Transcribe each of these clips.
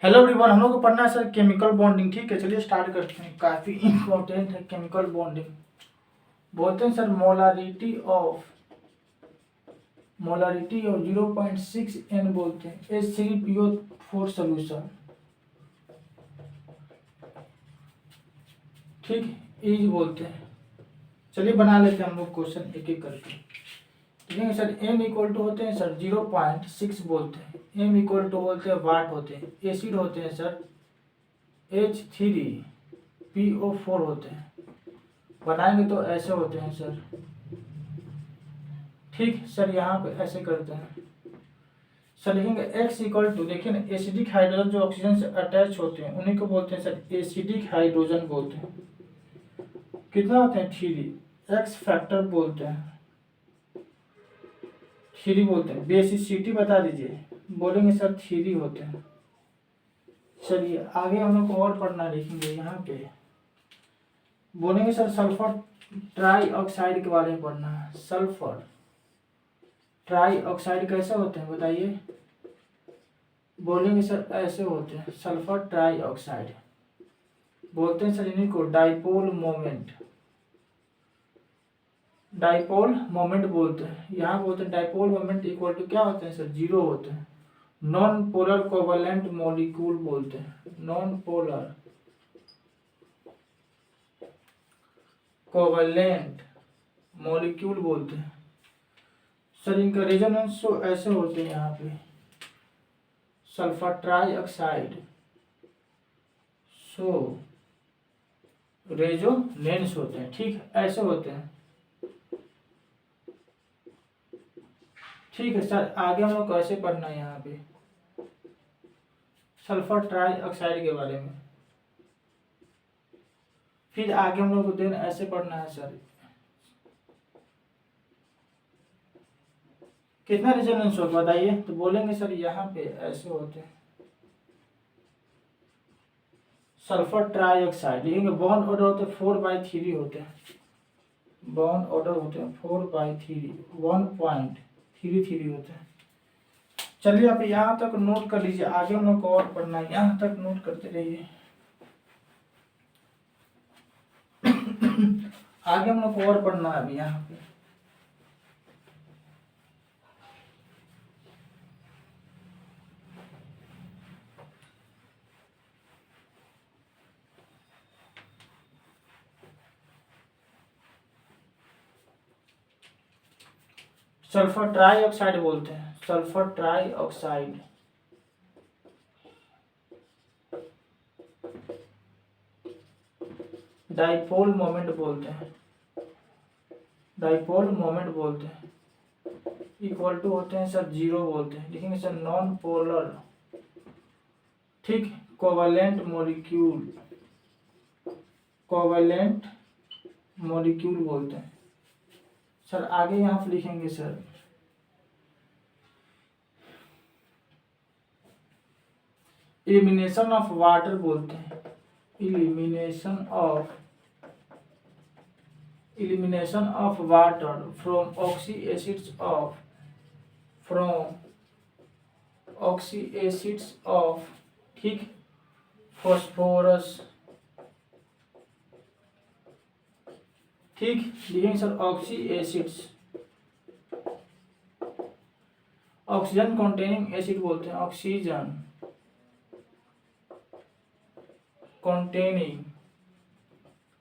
Hello everyone, हम लोग को पढ़ना है सर केमिकल बॉन्डिंग। ठीक है, चलिए स्टार्ट करते हैं। काफ़ी इंपॉर्टेंट है केमिकल बॉन्डिंग। बोलते हैं सर मोलारिटी ऑफ 0.6 N बोलते हैं H3PO4 सोल्यूशन। ठीक, इज बोलते हैं। चलिए बना लेते हैं हम लोग क्वेश्चन एक एक करके। देखेंगे सर N इक्वल टू होते हैं सर 0.6 बोलते हैं। M इक्वल टू बोलते हैं वाट होते हैं। एसिड होते हैं सर H3PO4 होते हैं। बनाएंगे तो ऐसे होते हैं सर। ठीक सर, यहाँ पे ऐसे करते हैं सर। लिखेंगे X इक्वल टू, देखिए ना, एसिडिक हाइड्रोजन जो ऑक्सीजन से अटैच होते हैं उन्हीं को बोलते हैं सर एसिडिक हाइड्रोजन बोलते हैं। कितना होते हैं 3, एक्स फैक्टर बोलते हैं 3 बोलते हैं। बेसिसिटी बता दीजिए, बोलेंगे सर 3 होते हैं। चलिए आगे हम लोग को और पढ़ना, लिखेंगे यहाँ पे बोलेंगे सर सल्फर ट्राई ऑक्साइड के बारे में पढ़ना है। सल्फर ट्राई ऑक्साइड कैसे होते हैं बताइए। बोलेंगे सर ऐसे होते हैं। सल्फर ट्राई ऑक्साइड बोलते हैं सर इन्हीं को डाइपोल मोमेंट बोलते हैं। यहाँ बोलते हैं डाइपोल मोमेंट इक्वल टू क्या होते हैं सर 0 होते हैं। नॉन पोलर कोवलेंट मॉलिक्यूल बोलते हैं। नॉन पोलर कोवलेंट मॉलिक्यूल बोलते हैं सर। इनका रेजोनेंस तो ऐसे होते हैं यहाँ पे सल्फर ट्राई ऑक्साइड सो रेजोनेंस होते हैं। ठीक, ऐसे होते हैं। ठीक है सर, आगे हम लोग कैसे पढ़ना है यहाँ पे सल्फर ट्राई ऑक्साइड के बारे में। फिर आगे हम लोग को देन ऐसे पढ़ना है सर। कितना रेजोनेंस होगा बताइए। तो बोलेंगे सर यहाँ पे ऐसे होते हैं सल्फर ट्राई ऑक्साइड। लिखेंगे बॉन्ड ऑर्डर होते हैं 4/3 होते हैं। बॉन्ड ऑर्डर होते हैं 4/3, 1.33 होते हैं। चलिए आप यहाँ तक नोट कर लीजिए, आगे हम लोग को और पढ़ना है, यहाँ तक नोट करते रहिए। आगे हम लोग को और पढ़ना है अभी यहाँ पे। सल्फर ट्राई ऑक्साइड बोलते हैं। Sulphur try oxide dipole moment बोलते हैं। डाइपोल मोमेंट बोलते हैं इक्वल टू होते हैं सर 0 बोलते हैं। लिखेंगे सर नॉन पोलर, ठीक, कोवलेंट मॉलिक्यूल बोलते हैं सर। आगे यहाँ पे लिखेंगे सर एलिमिनेशन ऑफ वाटर बोलते हैं। elimination of water from oxy acids of ठीक फॉस्फोरस। ठीक, लिखेंगे sir oxy acids, oxygen containing acid बोलते हैं। ऑक्सीजन कॉन्टेनिंग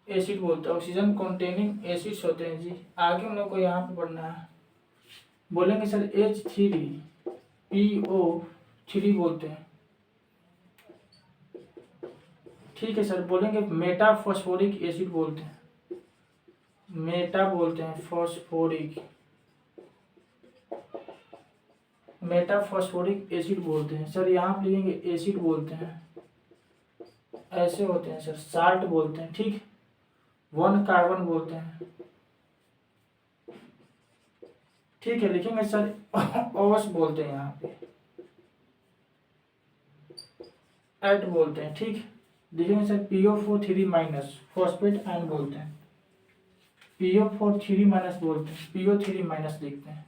एसिड बोलते हैं। ऑक्सीजन कॉन्टेनिंग एसिड्स होते हैं जी। आगे हम लोग को यहाँ पे पढ़ना है। बोलेंगे सर H3PO3 बोलते हैं। ठीक है सर, बोलेंगे मेटाफॉस्फोरिक एसिड बोलते हैं। मेटा बोलते हैं मेटाफॉस्फोरिक एसिड बोलते हैं सर। यहाँ पे लिखेंगे एसिड बोलते हैं, ऐसे होते हैं सर। साल्ट बोलते हैं। ठीक, 1 कार्बन बोलते हैं। ठीक है, लिखेंगे सर ओस बोलते हैं। यहाँ पे एट बोलते हैं। ठीक, लिखेंगे सर PO4 3- फॉस्फेट आयन बोलते हैं। PO4 3- बोलते हैं, PO3- लिखते हैं।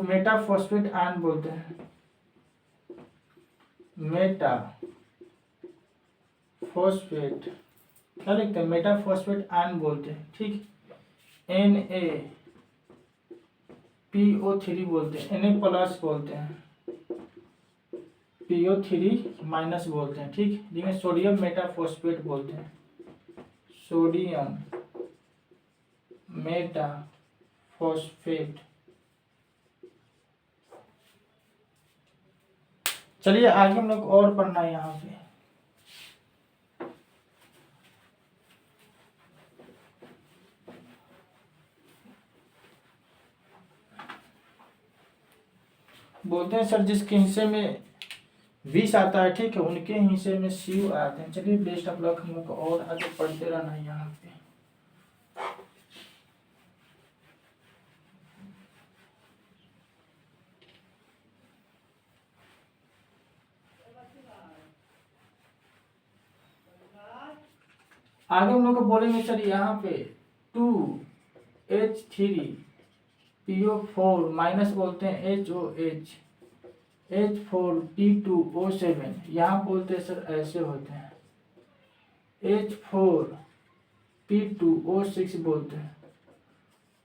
मेटाफॉस्फेट आयन बोलते हैं। मेटा फॉस्फेट, क्या लिखते हैं, मेटा फॉस्फेट आयन बोलते हैं, ठीक। NaPO3 बोलते हैं, Na प्लस बोलते हैं, PO3 माइनस बोलते हैं, ठीक। देखिए सोडियम मेटाफॉस्फेट बोलते हैं, सोडियम मेटाफॉस्फेट। चलिए आगे हम लोग और पढ़ना है यहाँ पे। बोलते हैं सर जिसके हिस्से में 20 आता है, ठीक है, उनके हिस्से में CU आते हैं। चलिए बेस्ट ऑफ लक, हम लोग और आगे पढ़ते रहना है यहाँ पे। आगे हम लोग को बोलेंगे सर यहाँ पे 2H3PO4 माइनस बोलते हैं HOH, H4P2O7, यहाँ बोलते हैं सर ऐसे होते हैं, H4P2O6 बोलते हैं,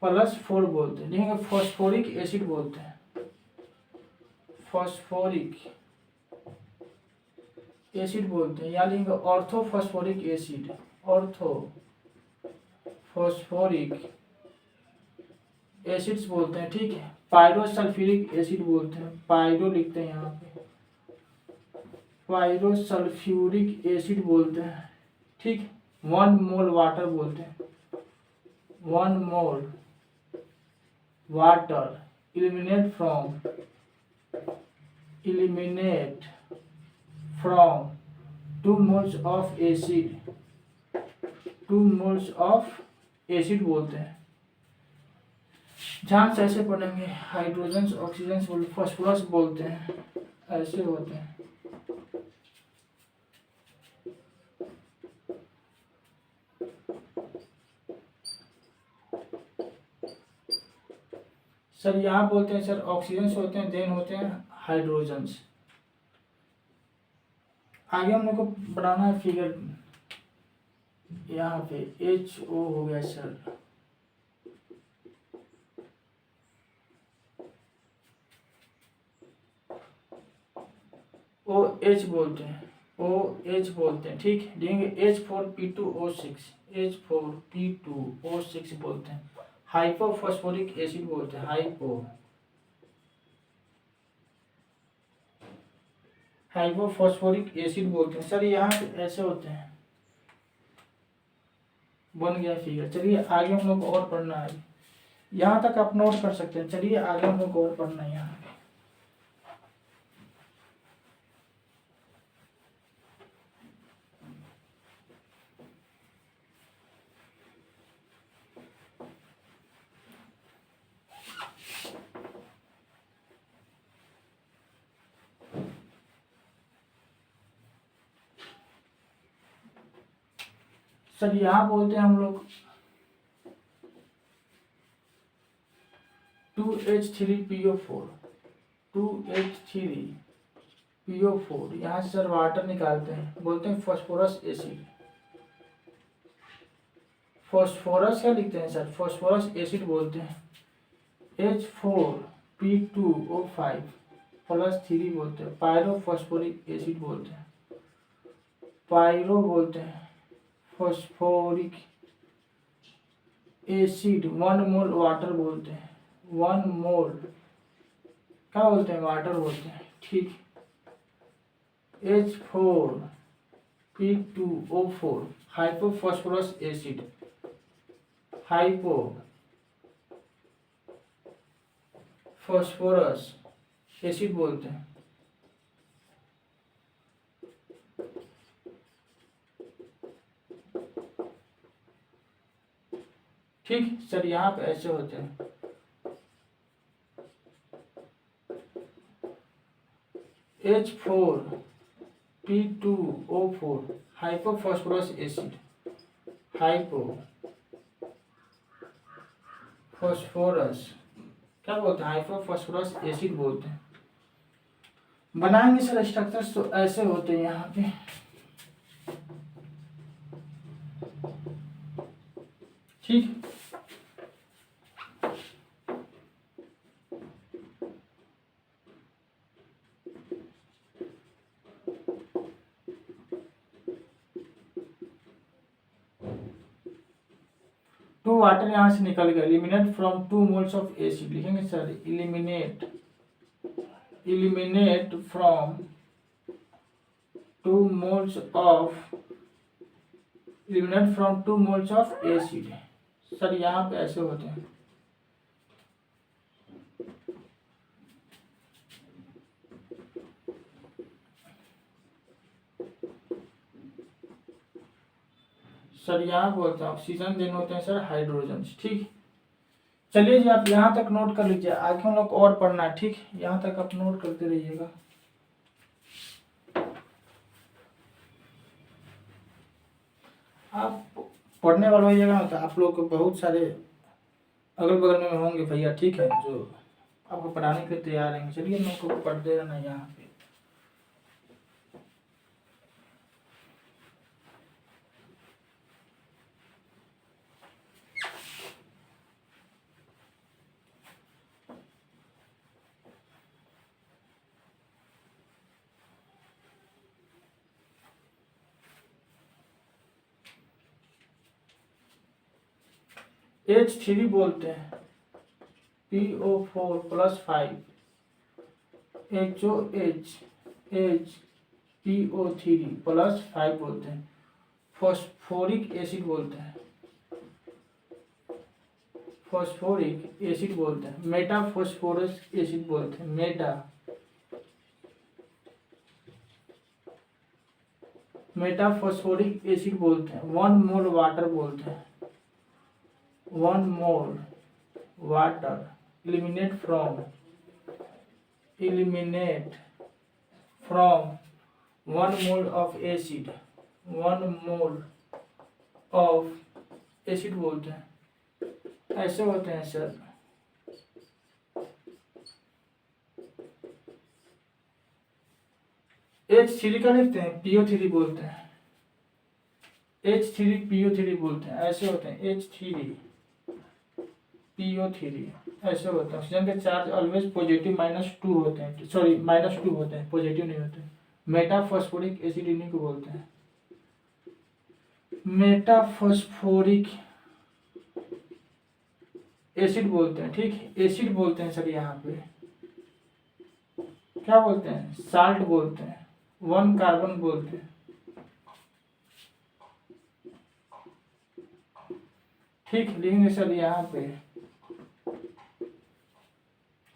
+4 बोलते हैं। देखेंगे फॉस्फोरिक एसिड बोलते हैं, फॉस्फोरिक एसिड बोलते हैं, या लिखेंगे ऑर्थोफॉस्फोरिक एसिड, ऑर्थोफॉस्फोरिक एसिड्स बोलते हैं, ठीक है। पायरोसल्फ्यूरिक एसिड बोलते हैं, पायरो लिखते हैं यहाँ पे, पायरोसल्फ्यूरिक एसिड बोलते हैं, ठीक। 1 मोल वाटर बोलते हैं, 1 मोल water eliminate from 2 moles of acid, 2 moles of acid बोलते हैं। ध्यान से ऐसे पढ़ेंगे, हाइड्रोजन ऑक्सीजन फॉस्फोरस बोलते हैं, ऐसे होते हैं। सर यहाँ बोलते हैं सर ऑक्सीजन होते हैं, देन होते हैं हाइड्रोजन्स। आगे हम लोग को बनाना है फिगर, यहाँ पे HO हो गया सर, OH बोलते हैं, OH बोलते हैं, ठीक। देंगे H4P2O6, H4P2O6 बोलते हैं। हाइपोफॉस्फोरिक एसिड बोलते हैं, हाइपोफॉस्फोरिक एसिड बोलते हैं। सर यहाँ पे ऐसे होते हैं, बन गया फिगर। चलिए आगे हम लोग और पढ़ना है, यहाँ तक आप नोट कर सकते हैं। चलिए आगे हम लोग और पढ़ना है यहाँ पे। सर यहाँ बोलते हैं हम लोग 2H3PO4, 2H3PO4, यहाँ से सर वाटर निकालते हैं, बोलते हैं फॉस्फोरस एसिड। फॉस्फोरस क्या लिखते हैं सर, फॉस्फोरस एसिड बोलते हैं। H4P2O5 +3 बोलते हैं, पायरोफॉस्फोरिक एसिड बोलते हैं, पायरो बोलते हैं, फॉस्फोरिक एसिड। 1 मोल वाटर बोलते हैं, 1 मोल क्या बोलते हैं, वाटर बोलते हैं, ठीक। H4P2O4 hypophosphorous acid, hypophosphorous acid बोलते हैं। ठीक सर, यहाँ पे ऐसे होते हैं। H4P2O4 हाइपोफॉस्फोरस एसिड, हाइपोफॉस्फोरस क्या बोलते हैं, हाइपोफॉस्फोरस एसिड बोलते हैं। बनाएंगे सर स्ट्रक्चर्स तो ऐसे होते हैं यहाँ पे। ठीक, टू वाटर यहाँ से निकल गया, eliminate from 2 moles of acid लिखेंगे sir, eliminate from 2 moles of acid. Sir यहाँ पे ऐसे होते हैं। सर यहाँ बोलते हैं ऑक्सीजन, देन होते हैं सर हाइड्रोजन। ठीक, चलिए जी आप यहाँ तक नोट कर लीजिए, आगे हम लोग और पढ़ना है। ठीक, यहाँ तक आप नोट करते रहिएगा। आप पढ़ने वाले होइएगा ना तो आप लोग को बहुत सारे अगल बगल में होंगे भैया, ठीक है, जो आपको पढ़ाने के लिए तैयार रहेंगे। चलिए मैं को पढ़ते रहना यहाँ पे। H3 बोलते हैं PO4 plus 5, HOH PO3 plus 5 बोलते हैं। फॉस्फोरिक एसिड बोलते हैं, मेटा फॉस्फोरस एसिड बोलते हैं, मेटा फॉस्फोरिक एसिड बोलते हैं। 1 मोल वाटर बोलते हैं, 1 मोल water, eliminate from 1 mole of acid, 1 mole of acid बोलते हैं। ऐसे होते हैं सर। H3 का लिखते हैं PO3 बोलते हैं, H3 PO3 बोलते हैं। ऐसे होते हैं H3 PO3, ऐसे होता है। ऑक्सीजन के चार्ज ऑलवेज पॉजिटिव -2 होते हैं, सॉरी -2 होते हैं, पॉजिटिव नहीं होते। मेटाफॉस्फोरिक एसिड इन्हीं को बोलते हैं, मेटाफॉस्फोरिक एसिड बोलते हैं। ठीक, एसिड बोलते हैं सर। यहाँ पे क्या बोलते हैं? साल्ट बोलते हैं, 1 कार्बन बोलते हैं। ठीक, लिखेंगे सर यहाँ पे,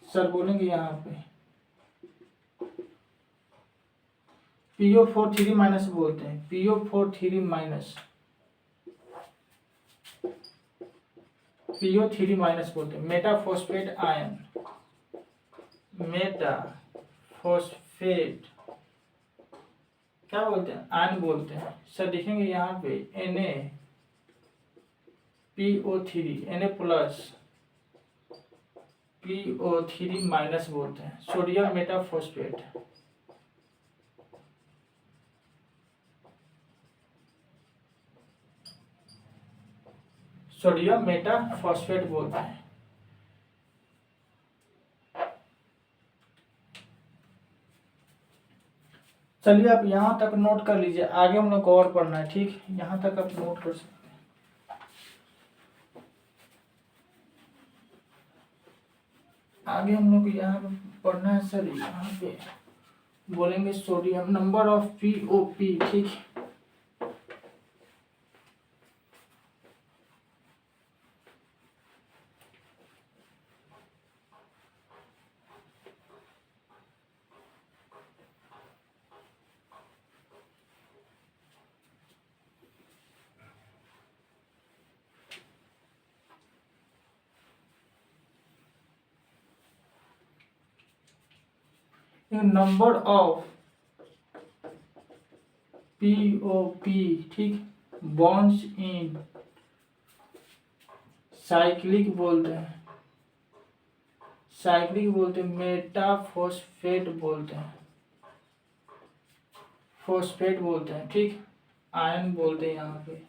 सर बोलेंगे यहाँ पे PO4 3 माइनस बोलते हैं, PO4 3 माइनस, PO3 माइनस बोलते हैं। मेटाफॉस्फेट आयन, मेटाफॉस्फेट क्या बोलते हैं? आयन बोलते हैं। सर देखेंगे यहाँ पे NaPO3, Na plus PO3 minus बोलते हैं। सोडियम मेटाफॉस्फेट, सोडियम मेटाफॉस्फेट बोलते हैं। चलिए आप यहाँ तक नोट कर लीजिए, आगे हम लोग को और पढ़ना है। ठीक, यहाँ तक आप नोट कर सकते हैं। आगे हम लोग यहाँ पे पढ़ना है सर, यहाँ पे बोलेंगे सोडियम, नंबर ऑफ POP। ठीक, नंबर ऑफ POP, ठीक, बॉन्ड्स इन साइक्लिक बोलते हैं, मेटाफॉस्फेट बोलते हैं। फॉस्फेट बोलते हैं, ठीक। आयन बोलते हैं यहाँ पे।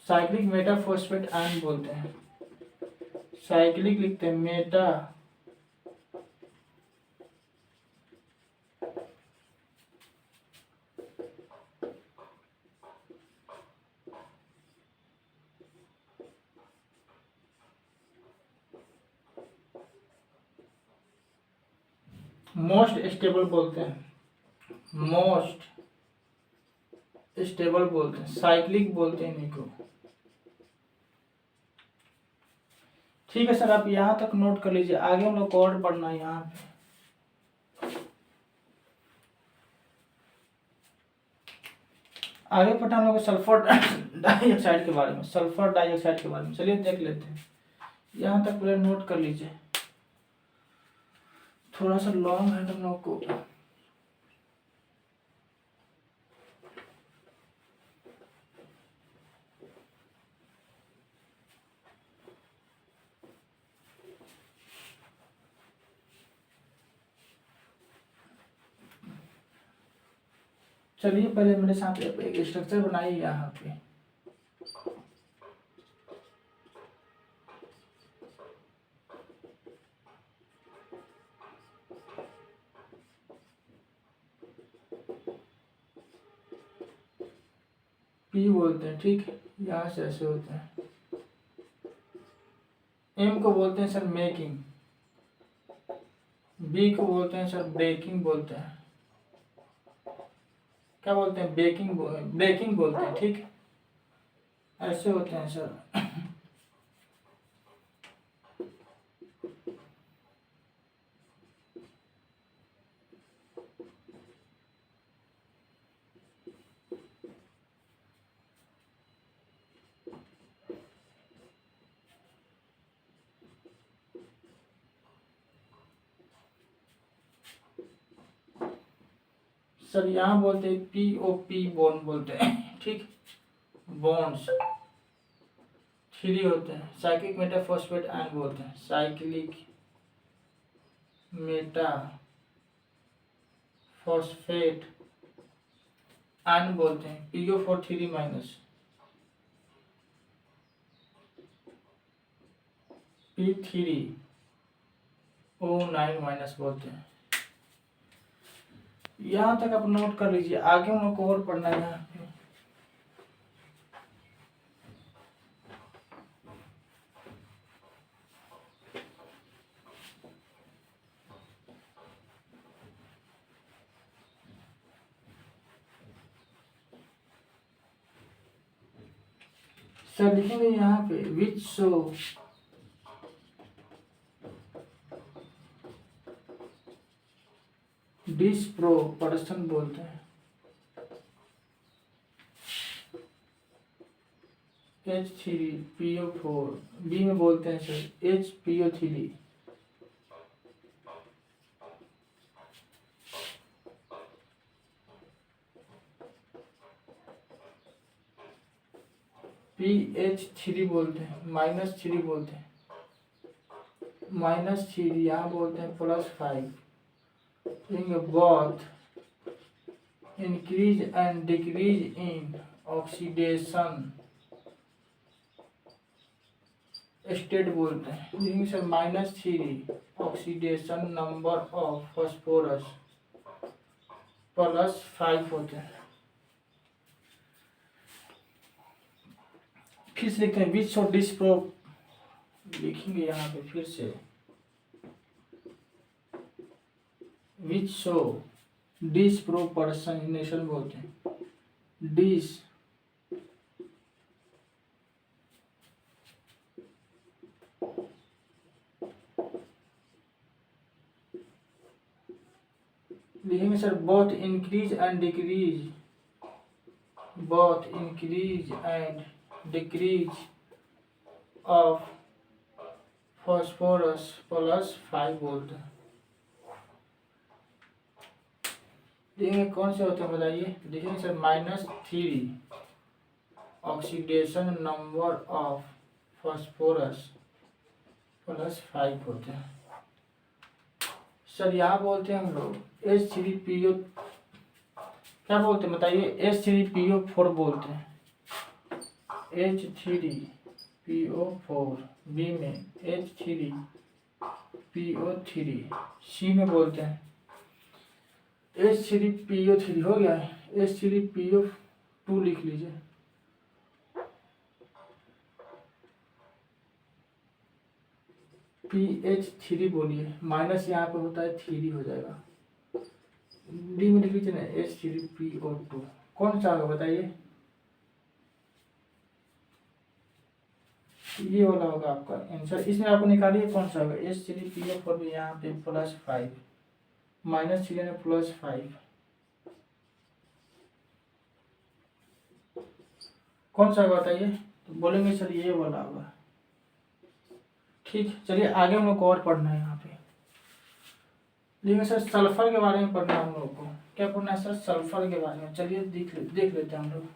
साइक्लिक मेटा फॉस्फेट आयन बोलते हैं। साइक्लिक लिखते हैं, मेटा मोस्ट स्टेबल बोलते हैं, मोस्ट स्टेबल बोलते हैं, साइक्लिक बोलते हैं इनको। ठीक है सर, आप यहाँ तक नोट कर लीजिए, आगे हम लोग को और पढ़ना है यहाँ पे। आगे पढ़ना हम लोग सल्फर डाइऑक्साइड के बारे में, सल्फर डाइऑक्साइड के बारे में। चलिए देख लेते हैं, यहाँ तक पहले नोट कर लीजिए, थोड़ा सा लॉन्ग है हम लोग को। चलिए पहले मेरे साथ एक स्ट्रक्चर बनाइए यहाँ पे। पी बोलते हैं, ठीक। यहाँ से ऐसे होते हैं। एम को बोलते हैं सर मेकिंग, बी को बोलते हैं सर ब्रेकिंग बोलते हैं। क्या बोलते हैं? बेकिंग, ब्रेकिंग बोलते हैं, ठीक। ऐसे होते हैं सर। सर यहाँ बोलते हैं पी बॉन्ड बोलते हैं, ठीक। बॉन्ड्स थ्री होते हैं। साइक्लिक मेटा फॉस्फेट आयन बोलते हैं, साइक्लिक मेटा फॉस्फेट आयन बोलते हैं। PO4 3 माइनस, P3O9 माइनस बोलते हैं। यहाँ तक आप नोट कर लीजिए, आगे हम लोग को और पढ़ना है यहाँ पे। सर लिखेंगे यहाँ पे विच शो डिस्प्रोपोर्शन बोलते हैं। H3PO4, बी में बोलते हैं सर HPO3। PH3 बोलते हैं, -3 बोलते हैं, -3 यहाँ बोलते हैं +5। both increase and decrease in oxidation state बोलते हैं। Sir -3 oxidation number of phosphorus +5 होते हैं। फिर से लिखते हैं विच शो डिस्प्रो, लिखेंगे यहाँ पे फिर से विच शो डिस्प्रोपोर्शनेशन बोलते हैं। डिस लिखेंगे sir both increase and decrease, both increase and decrease of phosphorus +5 बोलते हैं। लिखेंगे कौन से होते हैं बताइए। लिखेंगे sir -3 oxidation number of phosphorus +5 होते हैं। सर यहाँ बोलते हैं हम लोग H3PO, क्या बोलते हैं बताइए, H3PO4 बोलते हैं, H3PO4, बी में H3PO3, सी में बोलते हैं H3PO3, हो गया है। H3PO2 लिख लीजिए, PH3 बोलिए, माइनस यहाँ पे होता है 3 हो जाएगा, डी में लिख लीजिए ना H3PO2, कौन सा होगा बताइए, ये वाला होगा आपका आंसर। इसमें आपको निकालिए कौन सा होगा, H3PO4 भी यहाँ पे +5, -3 में +5, कौन सा होगा बताइए, तो बोलेंगे सर ये वाला होगा। ठीक, चलिए आगे हम लोग को और पढ़ना है यहाँ पे, लेकिन सर सल्फर के बारे में पढ़ना है हम लोग को, क्या पढ़ना है सर, सल्फर के बारे में। चलिए देख लेते हैं हम लोग।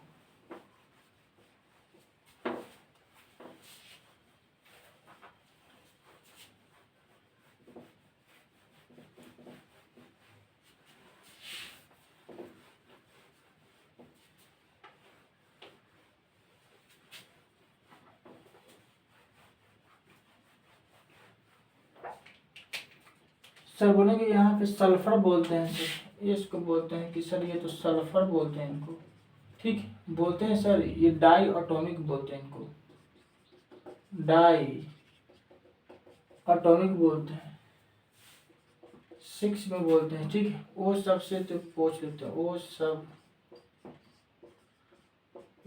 सर बोलेंगे यहाँ पे सल्फर बोलते हैं सर, ये इसको बोलते हैं कि सर ये तो सल्फर बोलते हैं इनको, ठीक बोलते हैं सर, ये डाई एटॉमिक बोलते हैं इनको, डाई एटॉमिक बोलते हैं, 6 में बोलते हैं, ठीक। वो सब से तो पूछ लेते हैं, वो सब,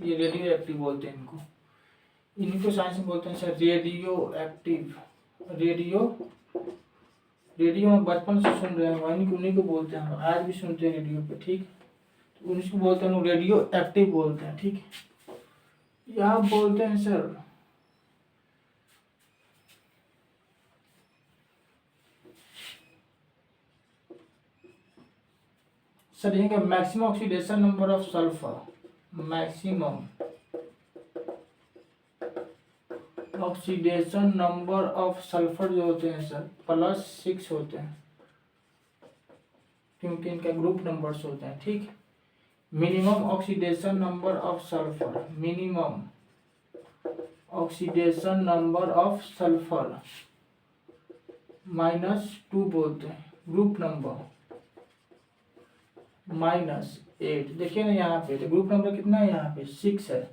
ये रेडियो एक्टिव बोलते हैं इनको साइंस में बोलते हैं सर रेडियो एक्टिव, रेडियो में बचपन से सुन रहे हैं, उन्हीं को बोलते हैं, आज भी सुनते हैं रेडियो पे, ठीक। तो उन्हीं को बोलते हैं, रेडियो एक्टिव बोलते हैं, ठीक। यहाँ बोलते हैं सर यहाँ का maximum oxidation number of sulphur, maximum oxidation number of sulphur जो होते हैं सर +6 होते हैं, क्योंकि इनका ग्रुप नंबर्स होते हैं, ठीक। Minimum oxidation number of sulphur, minimum oxidation number of sulphur -2 बोलते हैं, ग्रुप नंबर -8, देखिए ना यहाँ पे, तो ग्रुप नंबर कितना है यहाँ पे 6 है,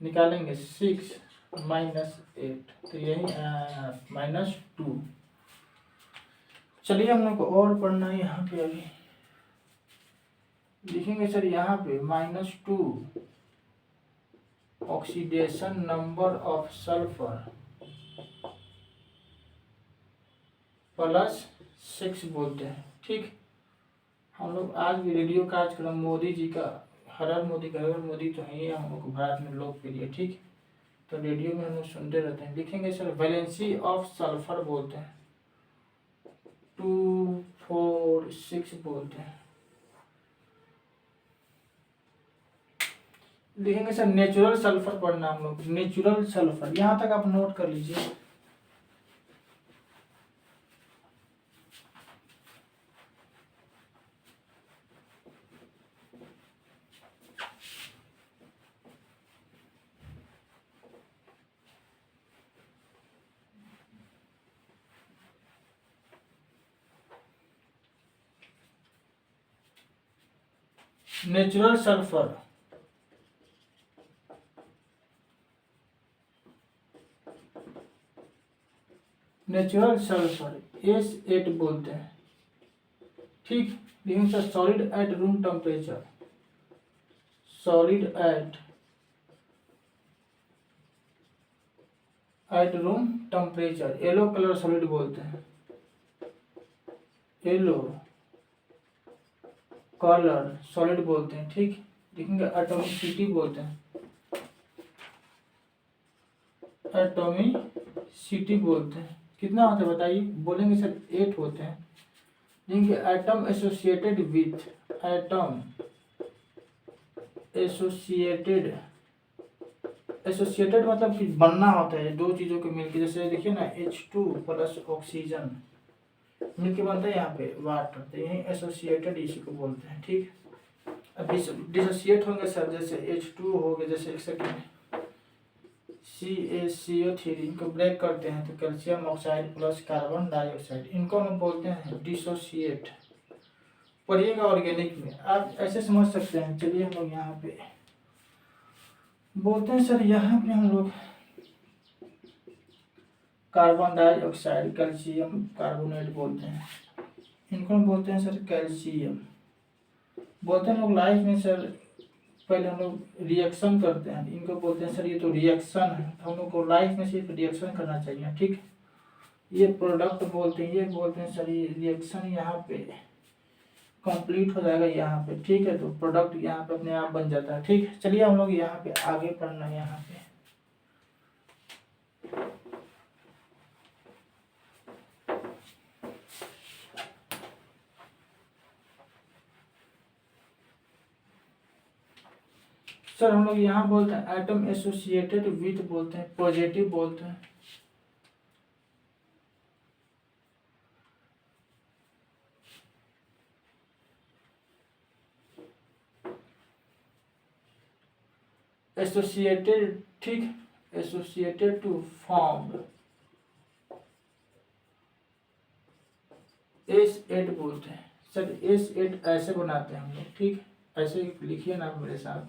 निकालेंगे 6 -8, तो यही आया -2। चलिए हम लोग को और पढ़ना है यहाँ पे, अभी लिखेंगे सर यहाँ पे -2 ऑक्सीडेशन नंबर ऑफ सल्फर +6 बोलते हैं, ठीक। हम लोग आज भी रेडियो कार्यक्रम मोदी जी का, हर मोदी का, हर मोदी तो है ही हम लोग भारत में लोकप्रिय, ठीक। तो रेडियो में हम लोग सुनते रहते हैं, लिखेंगे सर वैलेंसी ऑफ सल्फर बोलते हैं 2, 4, 6 बोलते हैं, लिखेंगे सर नेचुरल सल्फर पढ़ना हम लोग, नेचुरल सल्फर, यहाँ तक आप नोट कर लीजिए। Natural sulphur, natural sulphur S8 बोलते हैं, ठीक। लेकिन sir solid at room temperature, solid at room temperature, yellow colour solid बोलते हैं, येलो कलर सॉलिड बोलते हैं, ठीक। लिखेंगे एटॉमिसिटी बोलते हैं, एटॉमिसिटी बोलते हैं, कितना होता है बताइए, बोलेंगे सर 8 होते हैं, लिखेंगे atom associated with, atom associated मतलब कि बनना होता है दो चीजों के मिलकर, जैसे देखिए ना H2 + ऑक्सीजन, मिलके बनता है यहाँ पे वाटर, तो यही एसोसिएटेड इसी को बोलते हैं। ठीक, अब डिसोसिएट होंगे सर, जैसे H2 हो गए, जैसे एक सेकेंड CaCO3, इनको ब्रेक करते हैं तो calcium oxide plus carbon dioxide, इनको हम बोलते हैं डिसोसिएट। पढ़िएगा ऑर्गेनिक में आप ऐसे समझ सकते हैं। चलिए हम लोग यहाँ पे बोलते हैं सर, यहाँ पे हम लोग कार्बन डाइऑक्साइड कैल्शियम कार्बोनेट बोलते हैं, इनको हम बोलते हैं सर कैल्शियम। बोलते हैं लोग लाइफ में सर, पहले हम लोग रिएक्शन करते हैं, इनको बोलते हैं सर ये तो रिएक्शन है, हम लोग को लाइफ में सिर्फ रिएक्शन करना चाहिए। ठीक, ये प्रोडक्ट बोलते हैं, ये बोलते हैं सर ये रिएक्शन यहाँ पे कंप्लीट हो जाएगा यहाँ पे। ठीक है, तो प्रोडक्ट यहाँ पे अपने आप बन जाता है। ठीक, चलिए हम लोग यहाँ पे आगे पढ़ना है। यहाँ पे सर हम लोग यहाँ बोलते हैं एटम एसोसिएटेड विथ बोलते हैं, पॉजिटिव बोलते हैं। एसोसिएटेड, ठीक, एसोसिएटेड टू फॉर्म S8 बोलते हैं सर। S8 ऐसे बनाते हैं हम लोग। ठीक, ऐसे लिखिए ना मेरे साथ,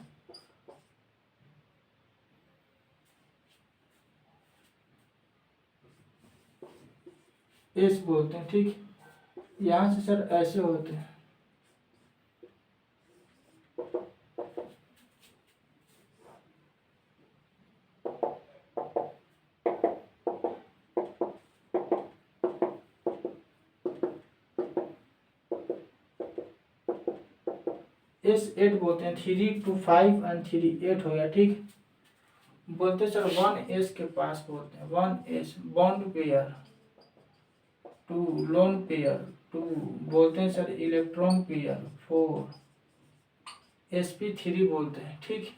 S बोलते हैं। ठीक, यहाँ से सर ऐसे होते हैं, S8 बोलते हैं। 3 to 5 और 3 8 हो गया। ठीक, बोलते हैं सर 1s के पास बोलते हैं 1s bond pair, 2 lone pair, 2 बोलते हैं सर इलेक्ट्रॉन पेयर, 4 sp3 बोलते हैं। ठीक,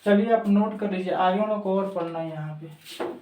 चलिए आप नोट कर लीजिए, आगे हम लोग को और पढ़ना है यहाँ पे।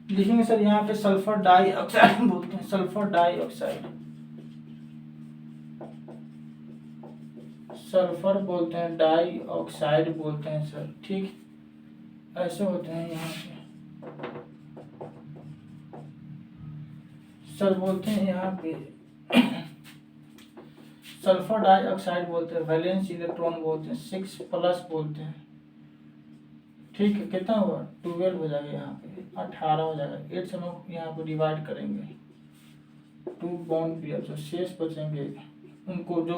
लिखेंगे सर यहाँ पे सल्फर डाइऑक्साइड बोलते हैं, सल्फर डाइऑक्साइड, सल्फर बोलते हैं, डाइऑक्साइड बोलते हैं सर। ठीक, ऐसे होते हैं यहाँ पे सर, बोलते हैं यहाँ पे सल्फर डाइऑक्साइड बोलते हैं, वैलेंस इलेक्ट्रॉन बोलते हैं, 6+ बोलते हैं। ठीक है, कितना हुआ 12 हो जाएगा, यहाँ पे 18 हो जाएगा। 8 से हम लोग यहाँ पे डिवाइड करेंगे, 2 बॉन्ड पेयर, जो शेष बचेंगे उनको जो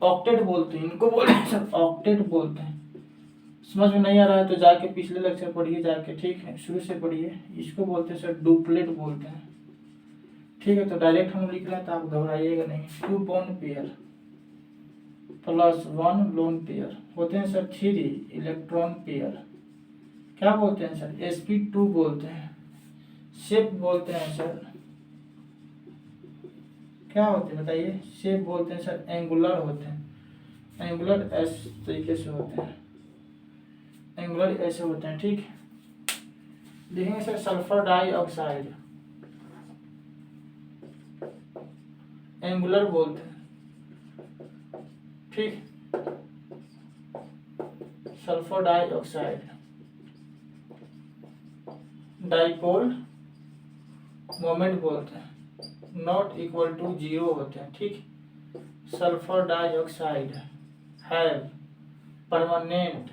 ऑक्टेट बोलते हैं, इनको बोलते हैं सर ऑक्टेट बोलते हैं। समझ में नहीं आ रहा है तो जाके पिछले लेक्चर पढ़िए जाके। ठीक है, शुरू से पढ़िए। इसको बोलते हैं सर डुप्लेट बोलते हैं। ठीक है, तो डायरेक्ट हम लिख रहे हैं तो आप घबराइएगा नहीं। 2 bond pair plus 1 lone pair होते हैं सर 3 इलेक्ट्रॉन पेयर, क्या बोलते हैं सर sp2 बोलते हैं। शेप बोलते हैं सर, क्या होते हैं बताइए, शेप बोलते हैं सर एंगुलर होते हैं, एंगुलर इस तरीके से होते हैं, एंगुलर ऐसे होते हैं। ठीक, लिखेंगे सर सल्फर डाइऑक्साइड, एंगुलर बोलते हैं। ठीक, सल्फर डाइऑक्साइड, डाइपोल मोमेंट बोलते हैं, नॉट इक्वल टू 0 होते हैं। ठीक, sulphur dioxide have permanent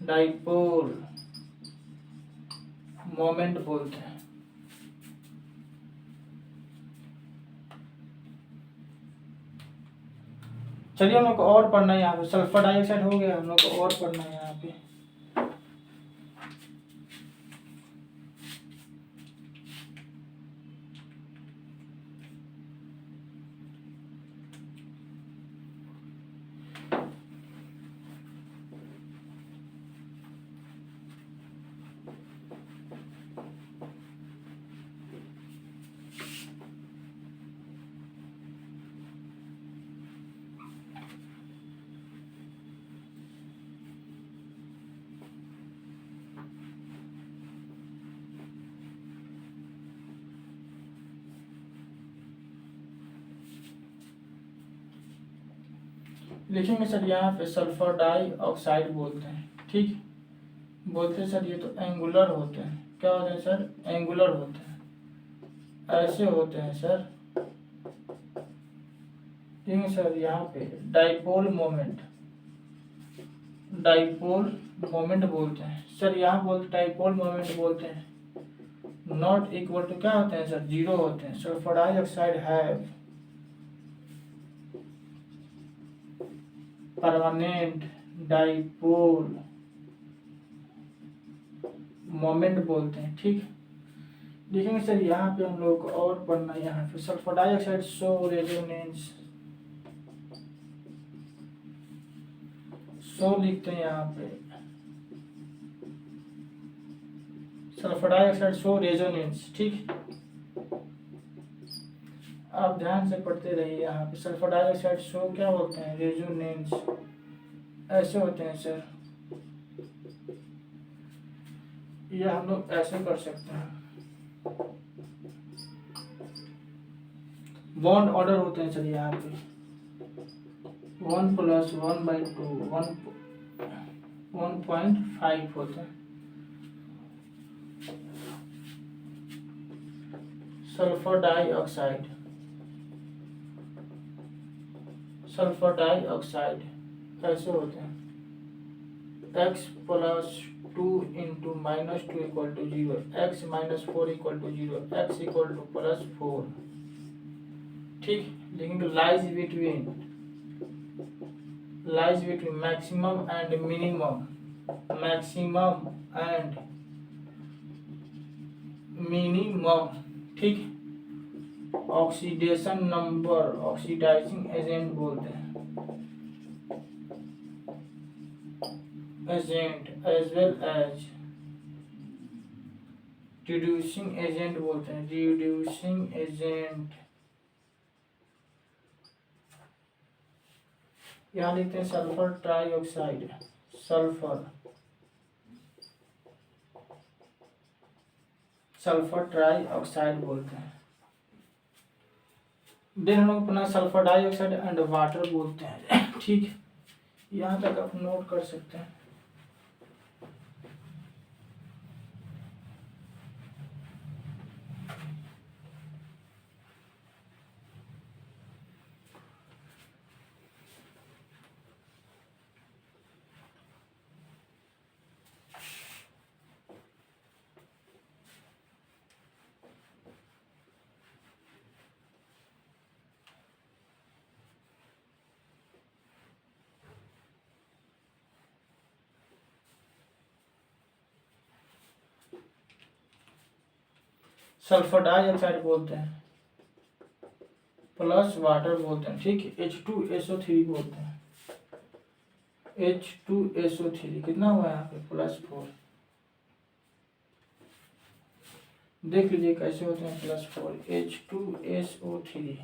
dipole moment बोलते हैं। चलिए हम लोग को और पढ़ना है यहाँ पे, सल्फर डाइऑक्साइड हो गया, हम लोग को और पढ़ना है यहाँ पे। लिखेंगे सर यहाँ पे सल्फर डाइऑक्साइड बोलते हैं, ठीक। बोलते हैं सर ये तो एंगुलर होते हैं, क्या होते हैं सर, एंगुलर होते हैं, ऐसे होते हैं सर, ठीक है सर। यहाँ पे डाइपोल मोमेंट, डाइपोल मोमेंट बोलते हैं सर, यहाँ बोलते डाइपोल मोमेंट बोलते हैं, नॉट इक्वल टू क्या होते हैं सर, जीरो होते हैं। Sulphur dioxide have permanent dipole moment बोलते हैं, ठीक। देखेंगे सर यहाँ पे हम लोग और पढ़ना, यहाँ पे sulphur dioxide show resonance, show लिखते हैं यहाँ पे, सल्फर डाइऑक्साइड शो रेजोनेंस, ठीक। आप ध्यान से पढ़ते रहिए। यहाँ पे सल्फर डाइऑक्साइड शो क्या बोलते हैं, रेजोनेंस, ऐसे होते हैं सर। ये हम लोग ऐसे कर सकते हैं, बॉन्ड ऑर्डर होते हैं सर यहाँ पे 1 + 1/2 1.5 होते हैं। सल्फर डाइऑक्साइड, सल्फर डाइऑक्साइड ऐसे होते हैं, x + 2 × -2 = 0, x - 4 = 0, x = +4, ठीक। लेकिन lies between maximum and minimum, maximum and minimum, ठीक। ऑक्सीडेशन नंबर, ऑक्सीडाइजिंग एजेंट बोलते हैं, agent, as well as reducing agent बोलते हैं, रिड्यूसिंग एजेंट। यहाँ लिखते हैं सल्फर ट्राइऑक्साइड, सल्फर ट्राइऑक्साइड बोलते हैं। देन हम लोग अपना सल्फर डाइऑक्साइड एंड वाटर बोलते हैं, ठीक। यहाँ तक आप नोट कर सकते हैं। सल्फर डाइऑक्साइड बोलते हैं प्लस वाटर बोलते हैं, ठीक। H2SO3 बोलते हैं, H2SO3 कितना हुआ यहाँ पे, +4। देख लीजिए कैसे होते हैं +4, H2SO3,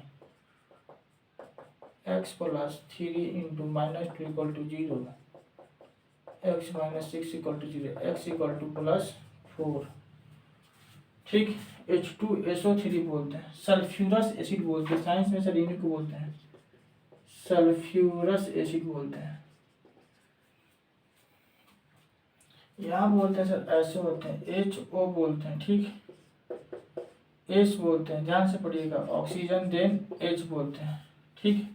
x + 3 × -2 = 0, x - 6 = 0, x = +4, ठीक। H2SO3 बोलते हैं। सल्फ्यूरस एसिड बोलते हैं, साइंस में सर इन्हीं को बोलते हैं, सल्फ्यूरस एसिड बोलते हैं। यहाँ बोलते हैं सर ऐसे होते हैं, HO बोलते हैं, ठीक। H बोलते हैं, ध्यान से पढ़िएगा, ऑक्सीजन देन H बोलते हैं, ठीक।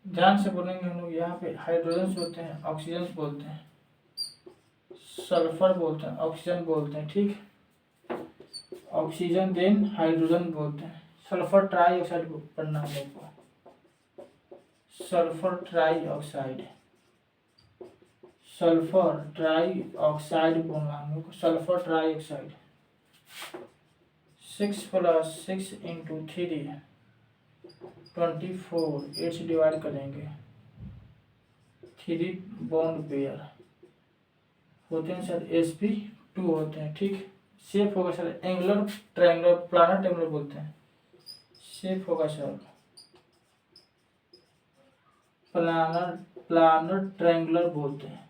ध्यान से बोलेंगे हम लोग। यहाँ पे हाइड्रोजन होते हैं, ऑक्सीजन बोलते हैं, सल्फर बोलते हैं, ऑक्सीजन बोलते हैं, ठीक। ऑक्सीजन देन हाइड्रोजन बोलते हैं। सल्फर ट्राइऑक्साइड पढ़ना हम लोग को, सल्फर ट्राइऑक्साइड, सल्फर ट्राइऑक्साइड बोलना हम लोग को, सल्फर ट्राइऑक्साइड। 6 + 6 × 3 24, 8 से डिवाइड करेंगे, 3 बॉन्ड पेयर होते हैं सर, sp2 होते हैं, ठीक। शेप होगा sir angular triangular, planar triangular बोलते हैं, शेप होगा सर प्लानर ट्रायंगुलर बोलते हैं,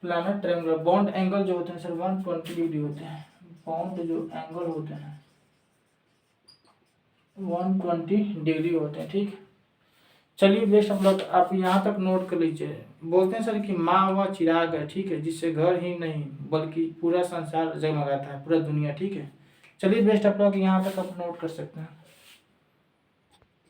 प्लानर ट्रायंगुलर। बॉन्ड एंगल जो होते हैं सर 120 डिग्री होते हैं, बॉन्ड जो एंगल होते हैं 120 डिग्री होते हैं, ठीक। चलिए बेस्ट आप लोग आप यहाँ तक नोट कर लीजिए। बोलते हैं सर कि माँ वह चिराग है, ठीक है, जिससे घर ही नहीं बल्कि पूरा संसार जगमगाता है, पूरा दुनिया, ठीक है। चलिए बेस्ट आप लोग यहाँ तक आप नोट कर सकते हैं।